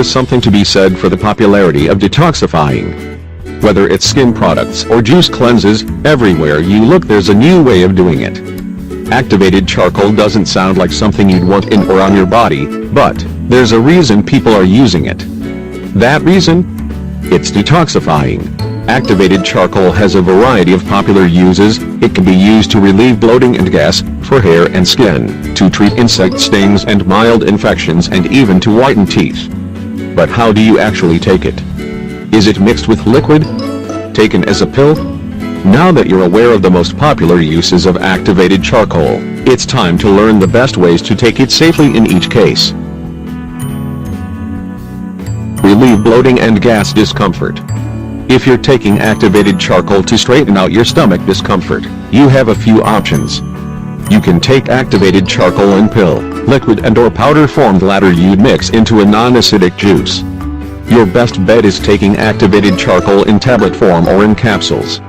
there's something to be said for the popularity of detoxifying. Whether it's skin products or juice cleanses, everywhere you look there's a new way of doing it. Activated charcoal doesn't sound like something you'd want in or on your body, but there's a reason people are using it. That reason? It's detoxifying. Activated charcoal has a variety of popular uses. It can be used to relieve bloating and gas, for hair and skin, to treat insect stings and mild infections, and even to whiten teeth. But how do you actually take it? Is it mixed with liquid? Taken as a pill? Now that you're aware of the most popular uses of activated charcoal, it's time to learn the best ways to take it safely in each case. Relieve bloating and gas discomfort. If you're taking activated charcoal to straighten out your stomach discomfort, you have a few options. You can take activated charcoal in pill, liquid and/or powder form. The latter you'd mix into a non-acidic juice. Your best bet is taking activated charcoal in tablet form or in capsules.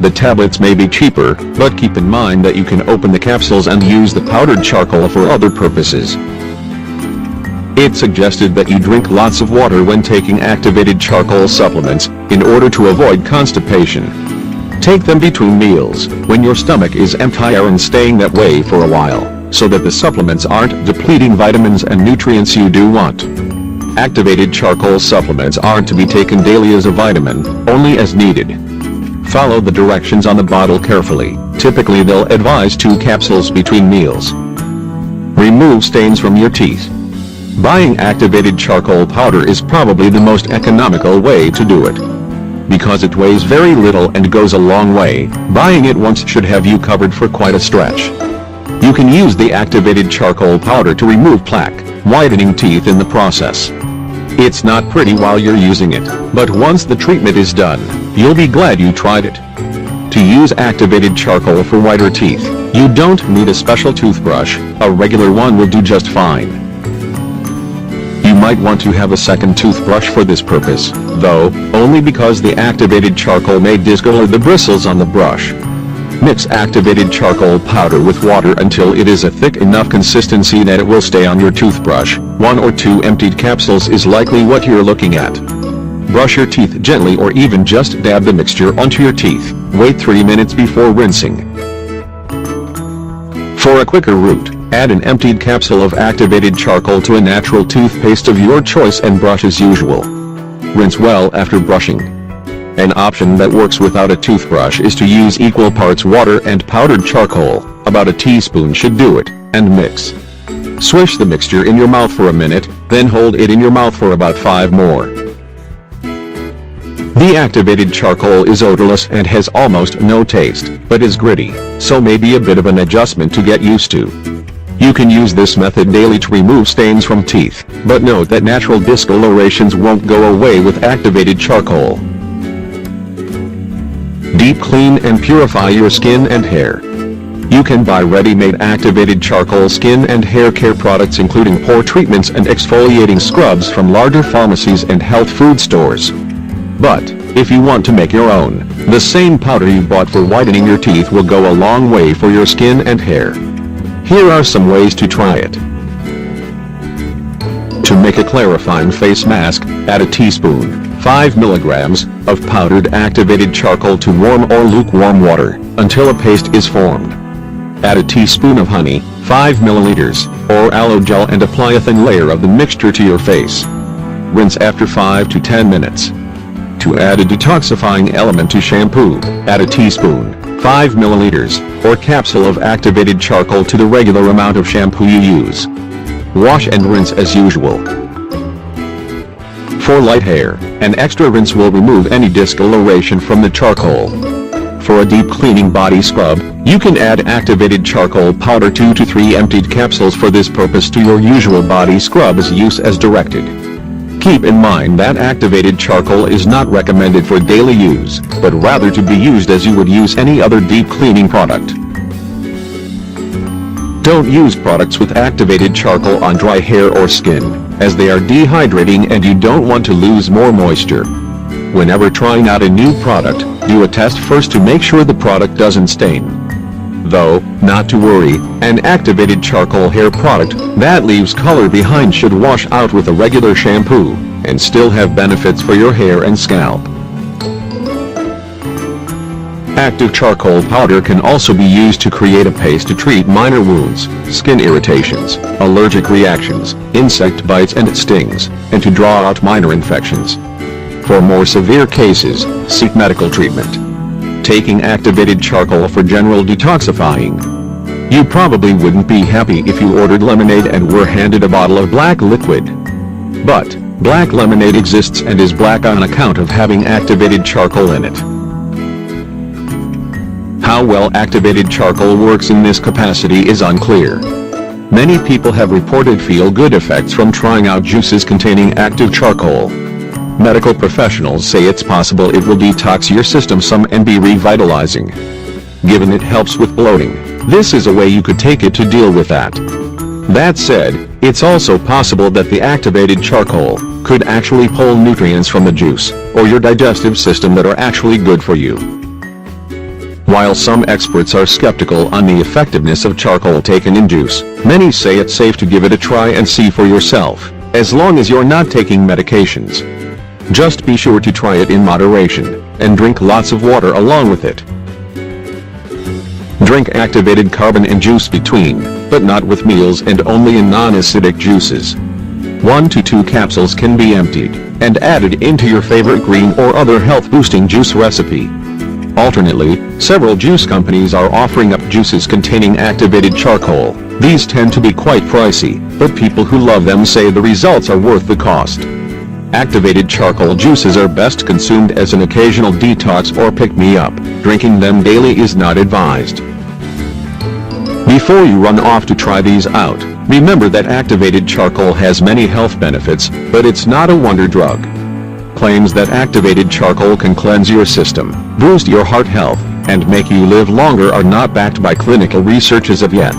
The tablets may be cheaper, but keep in mind that you can open the capsules and use the powdered charcoal for other purposes. It's suggested that you drink lots of water when taking activated charcoal supplements, in order to avoid constipation. Take them between meals, when your stomach is empty and staying that way for a while, so that the supplements aren't depleting vitamins and nutrients you do want. Activated charcoal supplements aren't to be taken daily as a vitamin, only as needed. Follow the directions on the bottle carefully. Typically they'll advise 2 capsules between meals. Remove stains from your teeth. Buying activated charcoal powder is probably the most economical way to do it. Because it weighs very little and goes a long way, buying it once should have you covered for quite a stretch. You can use the activated charcoal powder to remove plaque, whitening teeth in the process. It's not pretty while you're using it, but once the treatment is done, you'll be glad you tried it. To use activated charcoal for whiter teeth, you don't need a special toothbrush. A regular one will do just fine. You might want to have a second toothbrush for this purpose, though, only because the activated charcoal may discolor the bristles on the brush. Mix activated charcoal powder with water until it is a thick enough consistency that it will stay on your toothbrush. 1 or 2 emptied capsules is likely what you're looking at. Brush your teeth gently or even just dab the mixture onto your teeth. Wait 3 minutes before rinsing. For a quicker route, add an emptied capsule of activated charcoal to a natural toothpaste of your choice and brush as usual. Rinse well after brushing. An option that works without a toothbrush is to use equal parts water and powdered charcoal. About a teaspoon should do it, and mix. Swish the mixture in your mouth for a minute, then hold it in your mouth for about 5 more. The activated charcoal is odorless and has almost no taste, but is gritty, so maybe a bit of an adjustment to get used to. You can use this method daily to remove stains from teeth, but note that natural discolorations won't go away with activated charcoal. Deep clean and purify your skin and hair. You can buy ready-made activated charcoal skin and hair care products including pore treatments and exfoliating scrubs from larger pharmacies and health food stores. But, if you want to make your own, the same powder you bought for whitening your teeth will go a long way for your skin and hair. Here are some ways to try it. To make a clarifying face mask, add a teaspoon, 5 milligrams, of powdered activated charcoal to warm or lukewarm water, until a paste is formed. Add a teaspoon of honey, 5 milliliters, or aloe gel and apply a thin layer of the mixture to your face. Rinse after 5 to 10 minutes. To add a detoxifying element to shampoo, add a teaspoon, 5 milliliters, or capsule of activated charcoal to the regular amount of shampoo you use. Wash and rinse as usual. For light hair, an extra rinse will remove any discoloration from the charcoal. For a deep cleaning body scrub, you can add activated charcoal powder 2 to 3 emptied capsules for this purpose to your usual body scrub use as directed. Keep in mind that activated charcoal is not recommended for daily use, but rather to be used as you would use any other deep cleaning product. Don't use products with activated charcoal on dry hair or skin, as they are dehydrating and you don't want to lose more moisture. Whenever trying out a new product, do a test first to make sure the product doesn't stain. Though, not to worry, an activated charcoal hair product that leaves color behind should wash out with a regular shampoo and still have benefits for your hair and scalp. Active charcoal powder can also be used to create a paste to treat minor wounds, skin irritations, allergic reactions, insect bites and stings, and to draw out minor infections. For more severe cases, seek medical treatment. Taking activated charcoal for general detoxifying. You probably wouldn't be happy if you ordered lemonade and were handed a bottle of black liquid. But, black lemonade exists and is black on account of having activated charcoal in it. How well activated charcoal works in this capacity is unclear. Many people have reported feel-good effects from trying out juices containing active charcoal. Medical professionals say it's possible it will detox your system some and be revitalizing. Given it helps with bloating, this is a way you could take it to deal with that. That said, it's also possible that the activated charcoal could actually pull nutrients from the juice or your digestive system that are actually good for you. While some experts are skeptical on the effectiveness of charcoal taken in juice, many say it's safe to give it a try and see for yourself, as long as you're not taking medications. Just be sure to try it in moderation, and drink lots of water along with it. Drink activated carbon in juice between, but not with meals and only in non-acidic juices. 1 to 2 capsules can be emptied, and added into your favorite green or other health-boosting juice recipe. Alternately, several juice companies are offering up juices containing activated charcoal. These tend to be quite pricey, but people who love them say the results are worth the cost. Activated charcoal juices are best consumed as an occasional detox or pick-me-up. Drinking them daily is not advised. Before you run off to try these out, remember that activated charcoal has many health benefits, but it's not a wonder drug. Claims that activated charcoal can cleanse your system, boost your heart health, and make you live longer are not backed by clinical research as of yet.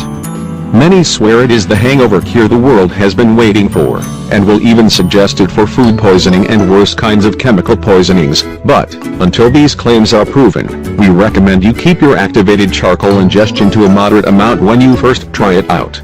Many swear it is the hangover cure the world has been waiting for, and will even suggest it for food poisoning and worse kinds of chemical poisonings, but, until these claims are proven, we recommend you keep your activated charcoal ingestion to a moderate amount when you first try it out.